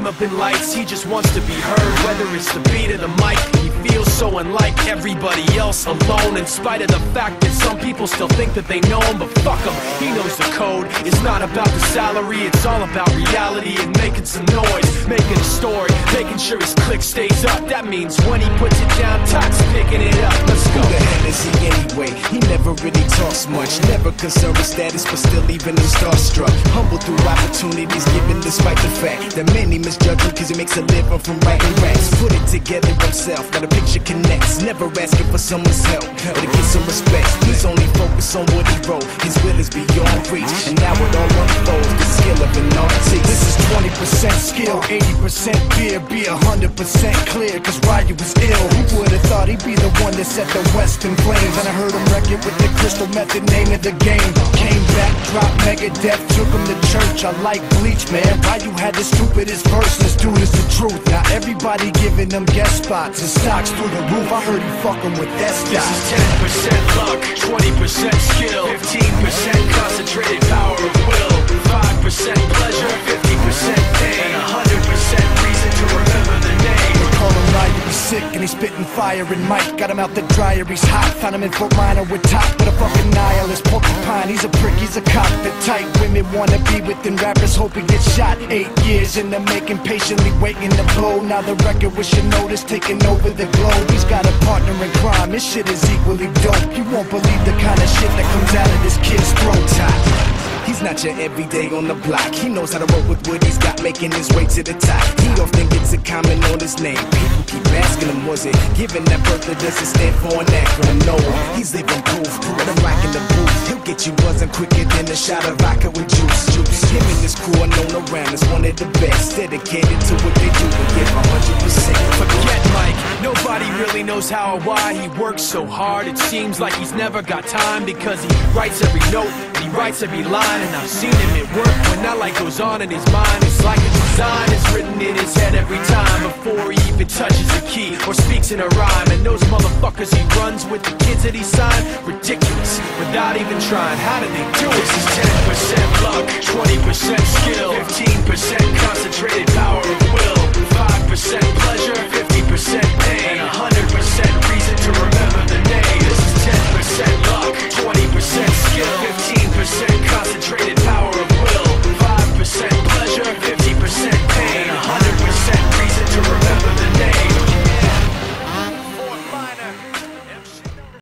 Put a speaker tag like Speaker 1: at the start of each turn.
Speaker 1: dim up in lights, he just wants to be heard. Whether it's the beat or the mic, he feels so unlike everybody else, alone. In spite of the fact that some people still think that they know him, but fuck him, he knows the code. It's not about the salary, it's all about reality and making some noise, making a story, making sure his click stays up. That means when he puts it down, Tox picking it up. Let's go.
Speaker 2: Who the hell is he anyway? He never really talks much, never concerned with status, but still leaving him starstruck. Humble through opportunities given despite the fact that many misjudge him cause he makes a living from writing raps. Put it together himself, got a picture connects, never asking for someone's help or to get some respect. He's only focused on what he wrote, his will is beyond reach, and now it all unfolds, the skill of an artist.
Speaker 3: This is 20% skill, 80% fear, be 100% clear, cause Ryu was ill. Who would've thought he'd be the one that set the West in flames? And I heard him wreck it with the Crystal Method, name of the game. Came back, dropped Megadeth, took him to church. I like Bleach, man. Ryu had the stupidest verse, this dude is the truth. Now everybody giving them guest spots and stocks through the roof. I heard he fucking with that stock.
Speaker 1: This is 10% luck, 20% skill, 15% concentrated power of will, 5% pleasure, 50% pain, and 100% reason to remember the name.
Speaker 3: They call him Ryu, he's sick and he's spitting fire. And Mike got him out the dryer, he's hot. Found him in Fort Minor with top, but a fucking nihilist porcupine. He's a prick, he's a cop. The type women wanna be within rappers, hope he gets shot. 8 years in the making, patiently waiting to blow. Now the record with your notice taking over the globe. He's got a partner in crime, his shit is equally dope. You won't believe the kind of shit that comes out of this kid's throat.
Speaker 2: He's not your everyday on the block. He knows how to roll with what he's got, making his way to the top. He often gets a comment on his name. People keep asking him, was it given that birth or does it stand for an acronym? No, he's living proof. Let him rock in the booth. He'll get you buzzing quicker than a shot of vodka with juice. Him and his crew are known around as one of the best, dedicated to what they do and give 100%.
Speaker 1: Forget Mike, nobody really knows how or why he works so hard. It seems like he's never got time because he writes every note and he writes every line. And I've seen him at work when that light goes on in his mind. It's like a design is written in his head every time before he even touches a key or speaks in a rhyme. And those motherfuckers he runs with, the kids that he signed, ridiculous, without even trying. How do they do it? This is 10% luck, 20% skill, 15% concentrated power of